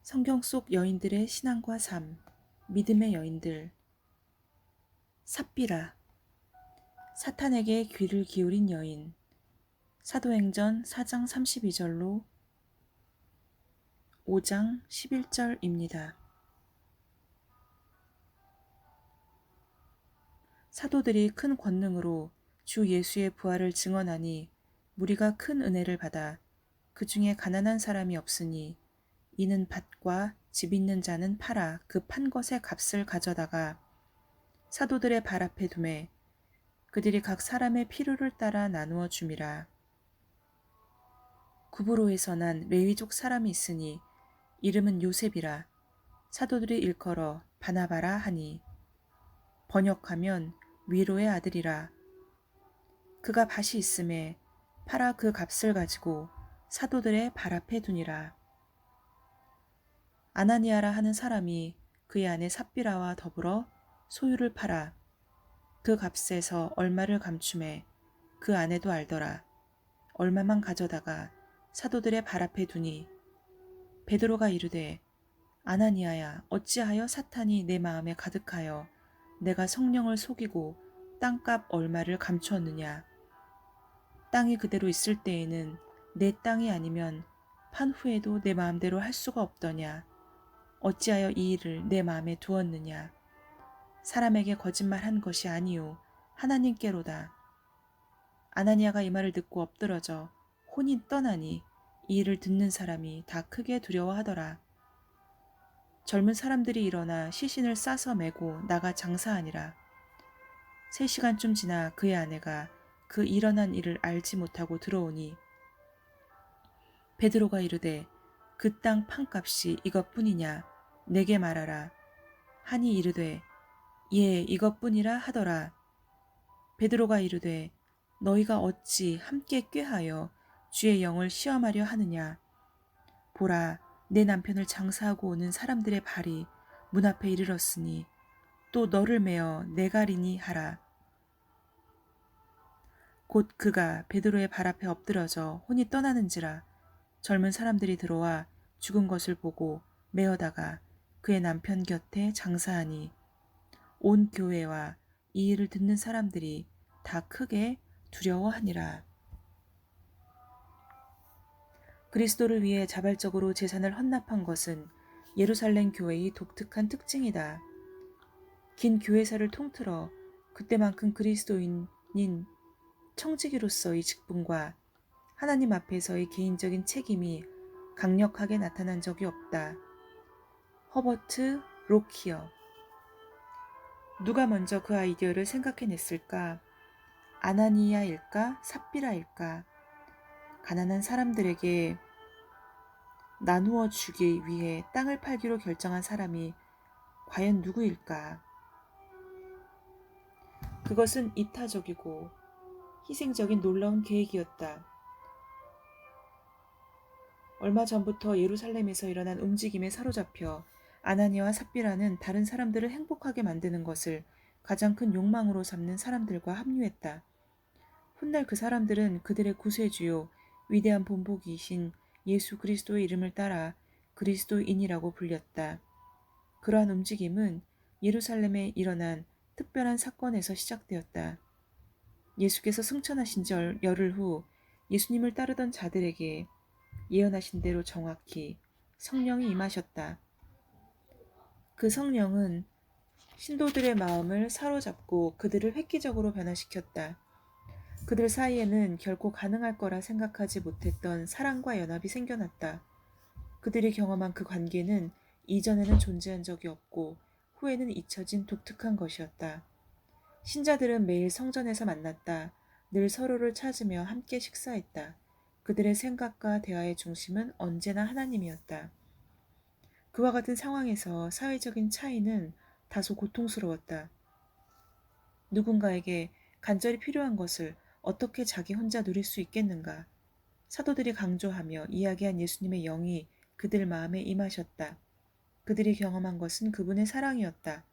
성경 속 여인들의 신앙과 삶, 믿음의 여인들. 삽비라, 사탄에게 귀를 기울인 여인. 사도행전 4장 32절로 5장 11절입니다. 사도들이 큰 권능으로 주 예수의 부활을 증언하니 무리가 큰 은혜를 받아 그 중에 가난한 사람이 없으니 이는 밭과 집 있는 자는 팔아 그 판 것의 값을 가져다가 사도들의 발 앞에 두매 그들이 각 사람의 필요를 따라 나누어 줌이라. 구브로에서 난 레위족 사람이 있으니 이름은 요셉이라. 사도들이 일컬어 바나바라 하니 번역하면 위로의 아들이라. 그가 밭이 있음에 팔아 그 값을 가지고 사도들의 발 앞에 두니라. 아나니아라 하는 사람이 그의 아내 삽비라와 더불어 소유를 팔아 그 값에서 얼마를 감춤해 그 아내도 알더라. 얼마만 가져다가 사도들의 발 앞에 두니 베드로가 이르되 아나니아야, 어찌하여 사탄이 내 마음에 가득하여 내가 성령을 속이고 땅값 얼마를 감추었느냐. 땅이 그대로 있을 때에는 내 땅이 아니면 판 후에도 내 마음대로 할 수가 없더냐. 어찌하여 이 일을 내 마음에 두었느냐. 사람에게 거짓말한 것이 아니요 하나님께로다. 아나니아가 이 말을 듣고 엎드러져 혼이 떠나니 이 일을 듣는 사람이 다 크게 두려워하더라. 젊은 사람들이 일어나 시신을 싸서 메고 나가 장사하니라. 3시간쯤 지나 그의 아내가 그 일어난 일을 알지 못하고 들어오니 베드로가 이르되 그 땅 판값이 이것뿐이냐 내게 말하라 하니 이르되 예 이것뿐이라 하더라. 베드로가 이르되 너희가 어찌 함께 꾀하여 주의 영을 시험하려 하느냐. 보라 내 남편을 장사하고 오는 사람들의 발이 문 앞에 이르렀으니 또 너를 메어 내가리니 하라. 곧 그가 베드로의 발 앞에 엎드러져 혼이 떠나는지라. 젊은 사람들이 들어와 죽은 것을 보고 메어다가 그의 남편 곁에 장사하니 온 교회와 이 일을 듣는 사람들이 다 크게 두려워하니라. 그리스도를 위해 자발적으로 재산을 헌납한 것은 예루살렘 교회의 독특한 특징이다. 긴 교회사를 통틀어 그때만큼 그리스도인인 청지기로서의 직분과 하나님 앞에서의 개인적인 책임이 강력하게 나타난 적이 없다. 허버트 로키어. 누가 먼저 그 아이디어를 생각해냈을까? 아나니아일까? 삽비라일까? 가난한 사람들에게 나누어 주기 위해 땅을 팔기로 결정한 사람이 과연 누구일까? 그것은 이타적이고 희생적인 놀라운 계획이었다. 얼마 전부터 예루살렘에서 일어난 움직임에 사로잡혀 아나니아와 삽비라는 다른 사람들을 행복하게 만드는 것을 가장 큰 욕망으로 삼는 사람들과 합류했다. 훗날 그 사람들은 그들의 구세주요 위대한 본보기이신 예수 그리스도의 이름을 따라 그리스도인이라고 불렸다. 그러한 움직임은 예루살렘에 일어난 특별한 사건에서 시작되었다. 예수께서 승천하신 지 열흘 후 예수님을 따르던 자들에게 예언하신 대로 정확히 성령이 임하셨다. 그 성령은 신도들의 마음을 사로잡고 그들을 획기적으로 변화시켰다. 그들 사이에는 결코 가능할 거라 생각하지 못했던 사랑과 연합이 생겨났다. 그들이 경험한 그 관계는 이전에는 존재한 적이 없고 후에는 잊혀진 독특한 것이었다. 신자들은 매일 성전에서 만났다. 늘 서로를 찾으며 함께 식사했다. 그들의 생각과 대화의 중심은 언제나 하나님이었다. 그와 같은 상황에서 사회적인 차이는 다소 고통스러웠다. 누군가에게 간절히 필요한 것을 어떻게 자기 혼자 누릴 수 있겠는가? 사도들이 강조하며 이야기한 예수님의 영이 그들 마음에 임하셨다. 그들이 경험한 것은 그분의 사랑이었다.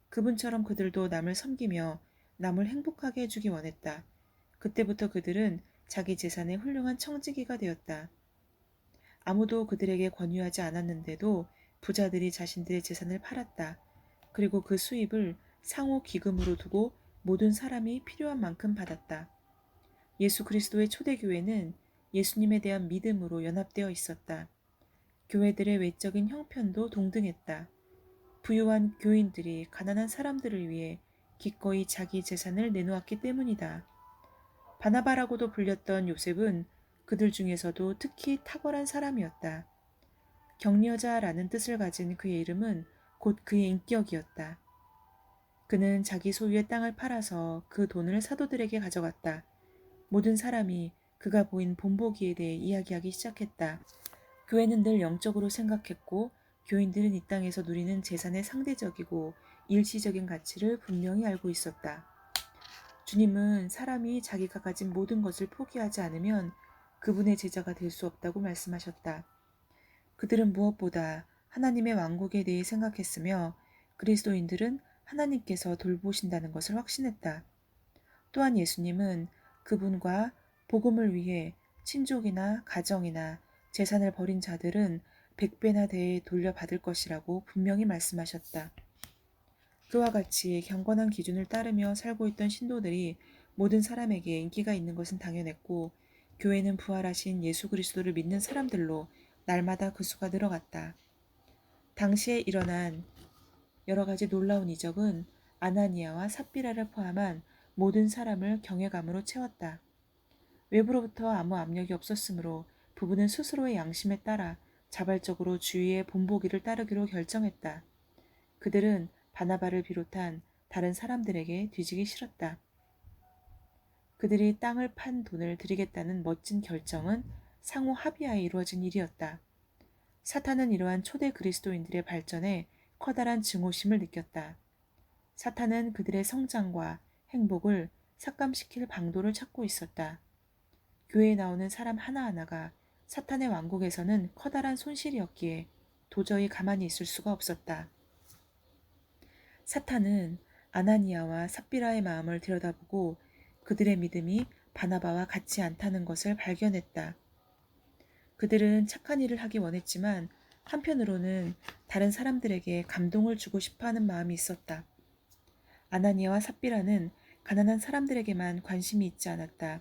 그분처럼 그들도 남을 섬기며 남을 행복하게 해주기 원했다. 그때부터 그들은 자기 재산의 훌륭한 청지기가 되었다. 아무도 그들에게 권유하지 않았는데도 부자들이 자신들의 재산을 팔았다. 그리고 그 수입을 상호 기금으로 두고 모든 사람이 필요한 만큼 받았다. 예수 그리스도의 초대교회는 예수님에 대한 믿음으로 연합되어 있었다. 교회들의 외적인 형편도 동등했다. 부유한 교인들이 가난한 사람들을 위해 기꺼이 자기 재산을 내놓았기 때문이다. 바나바라고도 불렸던 요셉은 그들 중에서도 특히 탁월한 사람이었다. 격려자라는 뜻을 가진 그의 이름은 곧 그의 인격이었다. 그는 자기 소유의 땅을 팔아서 그 돈을 사도들에게 가져갔다. 모든 사람이 그가 보인 본보기에 대해 이야기하기 시작했다. 교회는 늘 영적으로 생각했고 교인들은 이 땅에서 누리는 재산의 상대적이고 일시적인 가치를 분명히 알고 있었다. 주님은 사람이 자기가 가진 모든 것을 포기하지 않으면 그분의 제자가 될 수 없다고 말씀하셨다. 그들은 무엇보다 하나님의 왕국에 대해 생각했으며 그리스도인들은 하나님께서 돌보신다는 것을 확신했다. 또한 예수님은 그분과 복음을 위해 친족이나 가정이나 재산을 버린 자들은 100배나 대에 돌려받을 것이라고 분명히 말씀하셨다. 그와 같이 경건한 기준을 따르며 살고 있던 신도들이 모든 사람에게 인기가 있는 것은 당연했고 교회는 부활하신 예수 그리스도를 믿는 사람들로 날마다 그 수가 늘어갔다. 당시에 일어난 여러 가지 놀라운 이적은 아나니아와 삽비라를 포함한 모든 사람을 경외감으로 채웠다. 외부로부터 아무 압력이 없었으므로 부부는 스스로의 양심에 따라 자발적으로 주위의 본보기를 따르기로 결정했다. 그들은 바나바를 비롯한 다른 사람들에게 뒤지기 싫었다. 그들이 땅을 판 돈을 드리겠다는 멋진 결정은 상호 합의하에 이루어진 일이었다. 사탄은 이러한 초대 그리스도인들의 발전에 커다란 증오심을 느꼈다. 사탄은 그들의 성장과 행복을 삭감시킬 방도를 찾고 있었다. 교회에 나오는 사람 하나하나가 사탄의 왕국에서는 커다란 손실이었기에 도저히 가만히 있을 수가 없었다. 사탄은 아나니아와 삽비라의 마음을 들여다보고 그들의 믿음이 바나바와 같지 않다는 것을 발견했다. 그들은 착한 일을 하기 원했지만 한편으로는 다른 사람들에게 감동을 주고 싶어하는 마음이 있었다. 아나니아와 삽비라는 가난한 사람들에게만 관심이 있지 않았다.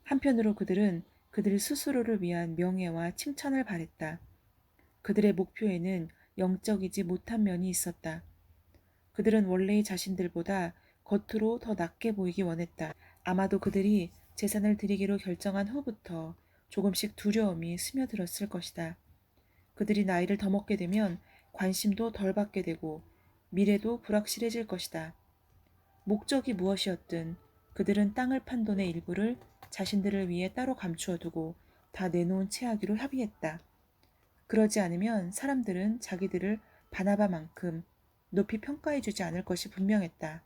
한편으로 그들은 그들 스스로를 위한 명예와 칭찬을 바랬다. 그들의 목표에는 영적이지 못한 면이 있었다. 그들은 원래의 자신들보다 겉으로 더 낮게 보이기 원했다. 아마도 그들이 재산을 드리기로 결정한 후부터 조금씩 두려움이 스며들었을 것이다. 그들이 나이를 더 먹게 되면 관심도 덜 받게 되고 미래도 불확실해질 것이다. 목적이 무엇이었든 그들은 땅을 판 돈의 일부를 자신들을 위해 따로 감추어 두고 다 내놓은 채 하기로 합의했다. 그러지 않으면 사람들은 자기들을 바나바만큼 높이 평가해주지 않을 것이 분명했다.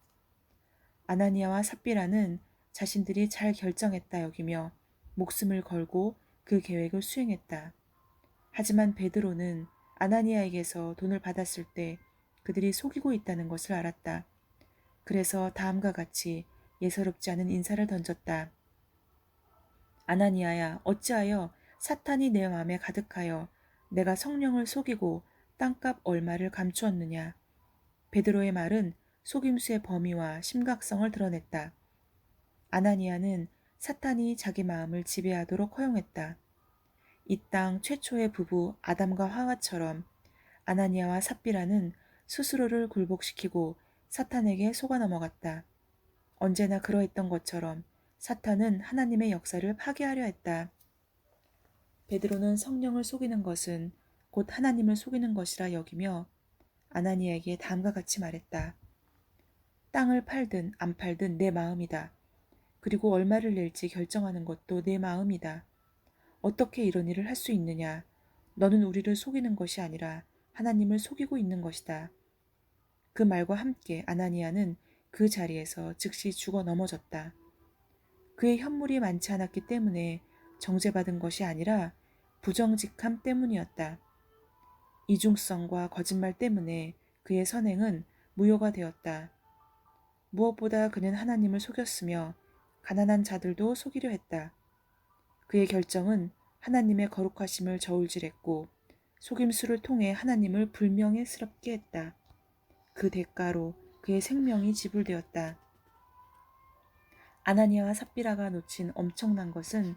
아나니아와 삽비라는 자신들이 잘 결정했다 여기며 목숨을 걸고 그 계획을 수행했다. 하지만 베드로는 아나니아에게서 돈을 받았을 때 그들이 속이고 있다는 것을 알았다. 그래서 다음과 같이 예사롭지 않은 인사를 던졌다. 아나니아야, 어찌하여 사탄이 내 마음에 가득하여 내가 성령을 속이고 땅값 얼마를 감추었느냐. 베드로의 말은 속임수의 범위와 심각성을 드러냈다. 아나니아는 사탄이 자기 마음을 지배하도록 허용했다. 이 땅 최초의 부부 아담과 하와처럼 아나니아와 삽비라는 스스로를 굴복시키고 사탄에게 속아 넘어갔다. 언제나 그러했던 것처럼 사탄은 하나님의 역사를 파괴하려 했다. 베드로는 성령을 속이는 것은 곧 하나님을 속이는 것이라 여기며 아나니아에게 다음과 같이 말했다. 땅을 팔든 안 팔든 내 마음이다. 그리고 얼마를 낼지 결정하는 것도 내 마음이다. 어떻게 이런 일을 할 수 있느냐? 너는 우리를 속이는 것이 아니라 하나님을 속이고 있는 것이다. 그 말과 함께 아나니아는 그 자리에서 즉시 죽어 넘어졌다. 그의 현물이 많지 않았기 때문에 정죄받은 것이 아니라 부정직함 때문이었다. 이중성과 거짓말 때문에 그의 선행은 무효가 되었다. 무엇보다 그는 하나님을 속였으며 가난한 자들도 속이려 했다. 그의 결정은 하나님의 거룩하심을 저울질했고 속임수를 통해 하나님을 불명예스럽게 했다. 그 대가로 그의 생명이 지불되었다. 아나니아와 삽비라가 놓친 엄청난 것은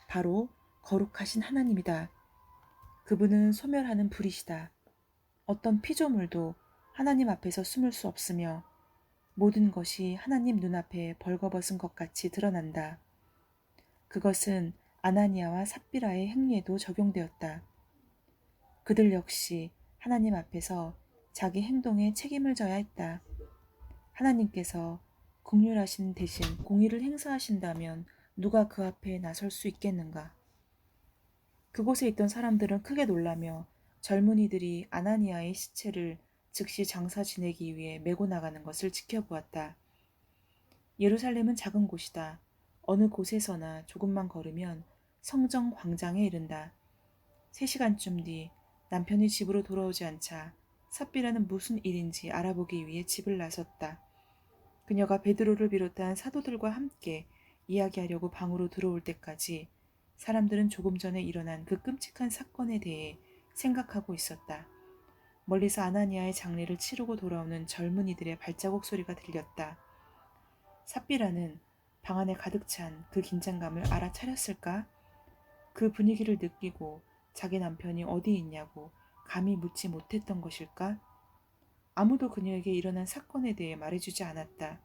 바로 거룩하신 하나님이다. 그분은 소멸하는 불이시다. 어떤 피조물도 하나님 앞에서 숨을 수 없으며 모든 것이 하나님 눈앞에 벌거벗은 것 같이 드러난다. 그것은 아나니아와 삽비라의 행위에도 적용되었다. 그들 역시 하나님 앞에서 자기 행동에 책임을 져야 했다. 하나님께서 긍휼하신 대신 공의를 행사하신다면 누가 그 앞에 나설 수 있겠는가? 그곳에 있던 사람들은 크게 놀라며 젊은이들이 아나니아의 시체를 즉시 장사 지내기 위해 메고 나가는 것을 지켜보았다. 예루살렘은 작은 곳이다. 어느 곳에서나 조금만 걸으면 성정 광장에 이른다. 3시간쯤 뒤 남편이 집으로 돌아오지 않자 삽비라는 무슨 일인지 알아보기 위해 집을 나섰다. 그녀가 베드로를 비롯한 사도들과 함께 이야기하려고 방으로 들어올 때까지 사람들은 조금 전에 일어난 그 끔찍한 사건에 대해 생각하고 있었다. 멀리서 아나니아의 장례를 치르고 돌아오는 젊은이들의 발자국 소리가 들렸다. 삽비라는 방 안에 가득 찬 그 긴장감을 알아차렸을까? 그 분위기를 느끼고 자기 남편이 어디 있냐고 감히 묻지 못했던 것일까? 아무도 그녀에게 일어난 사건에 대해 말해주지 않았다.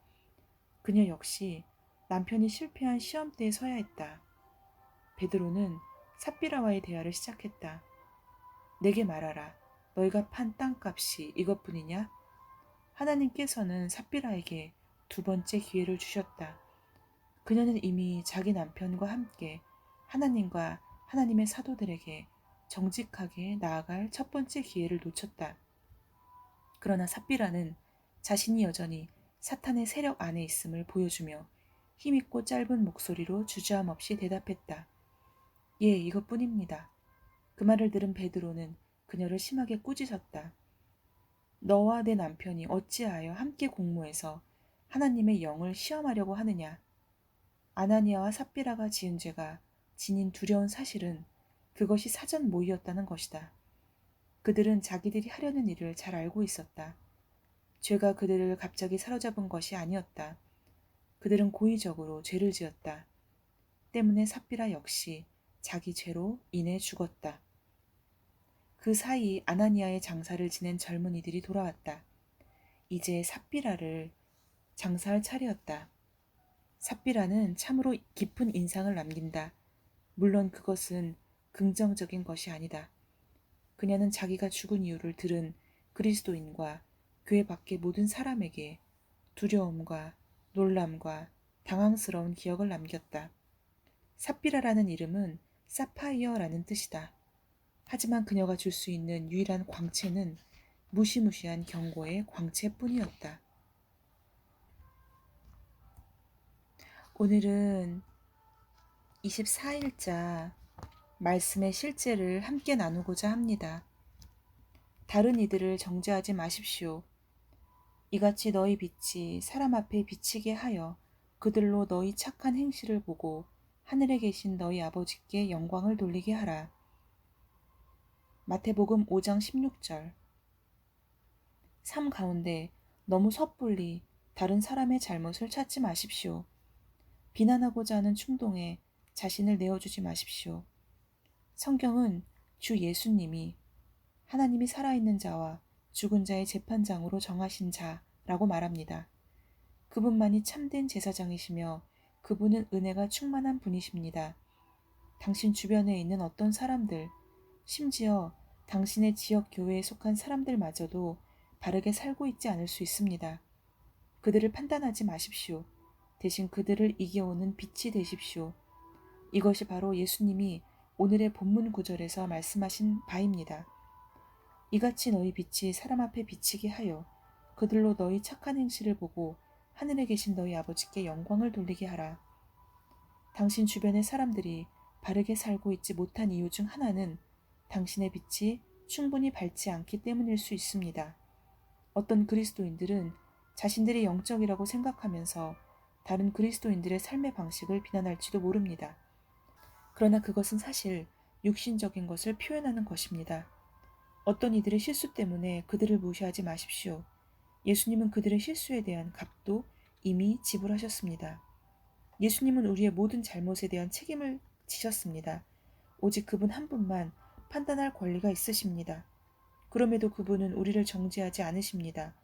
그녀 역시 남편이 실패한 시험대에 서야 했다. 베드로는 삽비라와의 대화를 시작했다. 내게 말하라. 너희가 판 땅값이 이것뿐이냐? 하나님께서는 삽비라에게 2번째 기회를 주셨다. 그녀는 이미 자기 남편과 함께 하나님과 하나님의 사도들에게 정직하게 나아갈 1번째 기회를 놓쳤다. 그러나 삽비라는 자신이 여전히 사탄의 세력 안에 있음을 보여주며 힘있고 짧은 목소리로 주저함 없이 대답했다. 예, 이것뿐입니다. 그 말을 들은 베드로는 그녀를 심하게 꾸짖었다. 너와 내 남편이 어찌하여 함께 공모해서 하나님의 영을 시험하려고 하느냐? 아나니아와 삽비라가 지은 죄가 지닌 두려운 사실은 그것이 사전 모의였다는 것이다. 그들은 자기들이 하려는 일을 잘 알고 있었다. 죄가 그들을 갑자기 사로잡은 것이 아니었다. 그들은 고의적으로 죄를 지었다. 때문에 삽비라 역시 자기 죄로 인해 죽었다. 그 사이 아나니아의 장사를 지낸 젊은이들이 돌아왔다. 이제 삽비라를 장사할 차례였다. 삽비라는 참으로 깊은 인상을 남긴다. 물론 그것은 긍정적인 것이 아니다. 그녀는 자기가 죽은 이유를 들은 그리스도인과 교회 밖의 모든 사람에게 두려움과 놀람과 당황스러운 기억을 남겼다. 삽비라라는 이름은 사파이어라는 뜻이다. 하지만 그녀가 줄 수 있는 유일한 광채는 무시무시한 경고의 광채뿐이었다. 오늘은 24일자 말씀의 실제를 함께 나누고자 합니다. 다른 이들을 정죄하지 마십시오. 이같이 너희 빛이 사람 앞에 비치게 하여 그들로 너희 착한 행실을 보고 하늘에 계신 너희 아버지께 영광을 돌리게 하라. 마태복음 5장 16절. 삶 가운데 너무 섣불리 다른 사람의 잘못을 찾지 마십시오. 비난하고자 하는 충동에 자신을 내어주지 마십시오. 성경은 주 예수님이 하나님이 살아있는 자와 죽은 자의 재판장으로 정하신 자라고 말합니다. 그분만이 참된 제사장이시며 그분은 은혜가 충만한 분이십니다. 당신 주변에 있는 어떤 사람들, 심지어 당신의 지역 교회에 속한 사람들마저도 바르게 살고 있지 않을 수 있습니다. 그들을 판단하지 마십시오. 대신 그들을 이겨오는 빛이 되십시오. 이것이 바로 예수님이 오늘의 본문 구절에서 말씀하신 바입니다. 이같이 너희 빛이 사람 앞에 비치게 하여 그들로 너희 착한 행실을 보고 하늘에 계신 너희 아버지께 영광을 돌리게 하라. 당신 주변의 사람들이 바르게 살고 있지 못한 이유 중 하나는 당신의 빛이 충분히 밝지 않기 때문일 수 있습니다. 어떤 그리스도인들은 자신들이 영적이라고 생각하면서 다른 그리스도인들의 삶의 방식을 비난할지도 모릅니다. 그러나 그것은 사실 육신적인 것을 표현하는 것입니다. 어떤 이들의 실수 때문에 그들을 무시하지 마십시오. 예수님은 그들의 실수에 대한 값도 이미 지불하셨습니다. 예수님은 우리의 모든 잘못에 대한 책임을 지셨습니다. 오직 그분 한 분만 판단할 권리가 있으십니다. 그럼에도 그분은 우리를 정죄하지 않으십니다.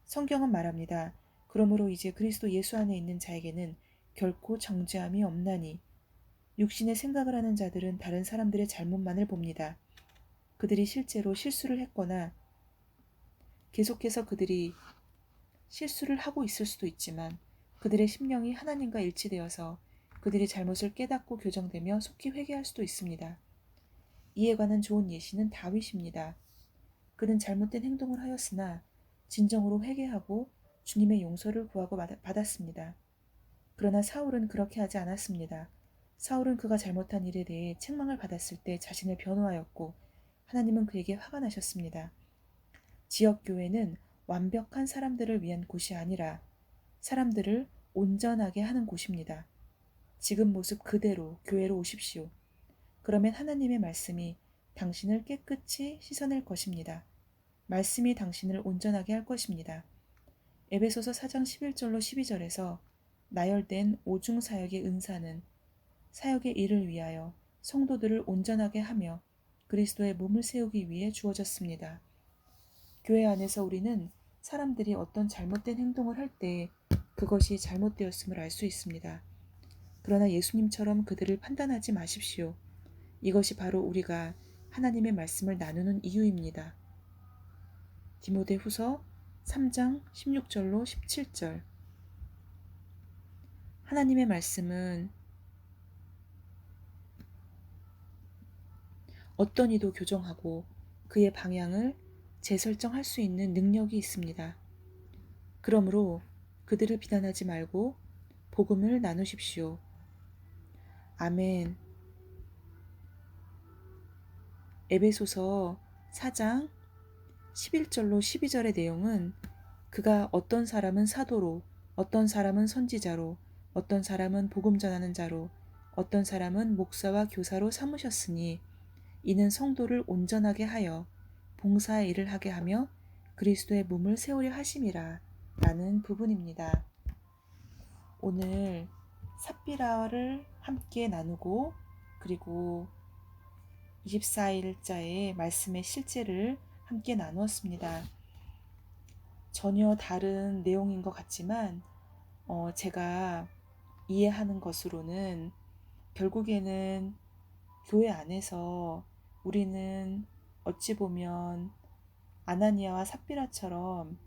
성경은 말합니다. 그러므로 이제 그리스도 예수 안에 있는 자에게는 결코 정죄함이 없나니. 육신의 생각을 하는 자들은 다른 사람들의 잘못만을 봅니다. 그들이 실제로 실수를 했거나 계속해서 그들이 실수를 하고 있을 수도 있지만 그들의 심령이 하나님과 일치되어서 그들이 잘못을 깨닫고 교정되며 속히 회개할 수도 있습니다. 이에 관한 좋은 예시는 다윗입니다. 그는 잘못된 행동을 하였으나 진정으로 회개하고 주님의 용서를 구하고 받았습니다. 그러나 사울은 그렇게 하지 않았습니다. 사울은 그가 잘못한 일에 대해 책망을 받았을 때 자신을 변호하였고 하나님은 그에게 화가 나셨습니다. 지역교회는 완벽한 사람들을 위한 곳이 아니라 사람들을 온전하게 하는 곳입니다. 지금 모습 그대로 교회로 오십시오. 그러면 하나님의 말씀이 당신을 깨끗이 씻어낼 것입니다. 말씀이 당신을 온전하게 할 것입니다. 에베소서 4장 11절로 12절에서 나열된 오중 사역의 은사는 사역의 일을 위하여 성도들을 온전하게 하며 그리스도의 몸을 세우기 위해 주어졌습니다. 교회 안에서 우리는 사람들이 어떤 잘못된 행동을 할 때 그것이 잘못되었음을 알 수 있습니다. 그러나 예수님처럼 그들을 판단하지 마십시오. 이것이 바로 우리가 하나님의 말씀을 나누는 이유입니다. 디모데후서 3장 16절로 17절. 하나님의 말씀은 어떤 이도 교정하고 그의 방향을 재설정할 수 있는 능력이 있습니다. 그러므로 그들을 비난하지 말고 복음을 나누십시오. 아멘. 에베소서 4장 11절로 12절의 내용은 그가 어떤 사람은 사도로, 어떤 사람은 선지자로, 어떤 사람은 복음 전하는 자로, 어떤 사람은 목사와 교사로 삼으셨으니 이는 성도를 온전하게 하여 봉사의 일을 하게 하며 그리스도의 몸을 세우려 하심이라 라는 부분입니다. 오늘 삽비라를 함께 나누고 그리고 24일자의 말씀의 실제를 함께 나누었습니다. 전혀 다른 내용인 것 같지만 제가 이해하는 것으로는 결국에는 교회 안에서 우리는 어찌 보면 아나니아와 삽비라처럼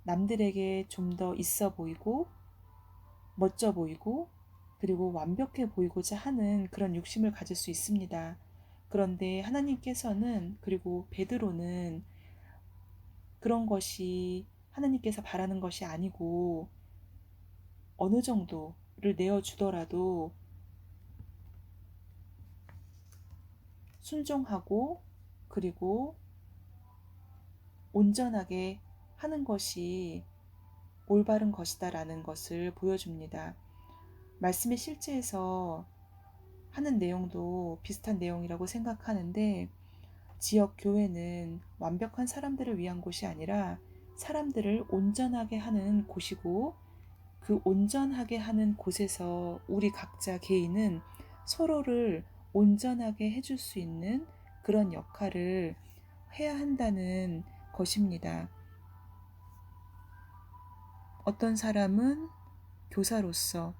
남들에게 좀 더 있어 보이고 멋져 보이고 그리고 완벽해 보이고자 하는 그런 욕심을 가질 수 있습니다. 그런데 하나님께서는 그리고 베드로는 그런 것이 하나님께서 바라는 것이 아니고 어느 정도를 내어주더라도 순종하고 그리고 온전하게 하는 것이 올바른 것이다라는 것을 보여줍니다. 말씀의 실제에서 하는 내용도 비슷한 내용이라고 생각하는데 지역 교회는 완벽한 사람들을 위한 곳이 아니라 사람들을 온전하게 하는 곳이고 그 온전하게 하는 곳에서 우리 각자 개인은 서로를 온전하게 해줄 수 있는 그런 역할을 해야 한다는 것입니다. 어떤 사람은 교사로서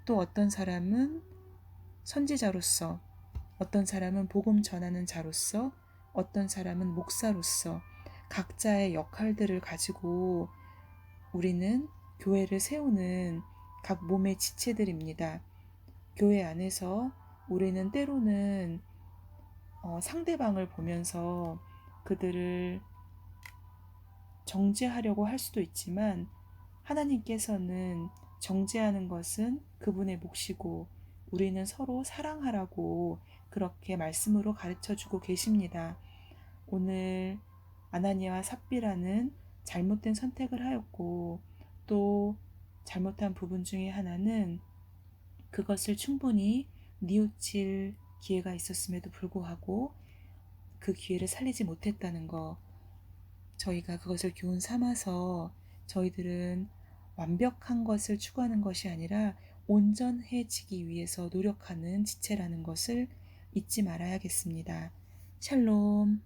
또 어떤 사람은 선지자로서 어떤 사람은 복음 전하는 자로서 어떤 사람은 목사로서 각자의 역할들을 가지고 우리는 교회를 세우는 각 몸의 지체들입니다. 교회 안에서 우리는 때로는 상대방을 보면서 그들을 정죄하려고 할 수도 있지만 하나님께서는 정죄하는 것은 그분의 몫이고 우리는 서로 사랑하라고 그렇게 말씀으로 가르쳐주고 계십니다. 오늘 아나니아와 삽비라는 잘못된 선택을 하였고 또 잘못한 부분 중에 하나는 그것을 충분히 뉘우칠 기회가 있었음에도 불구하고 그 기회를 살리지 못했다는 거, 저희가 그것을 교훈 삼아서 저희들은 완벽한 것을 추구하는 것이 아니라 온전해지기 위해서 노력하는 지체라는 것을 잊지 말아야겠습니다. 샬롬.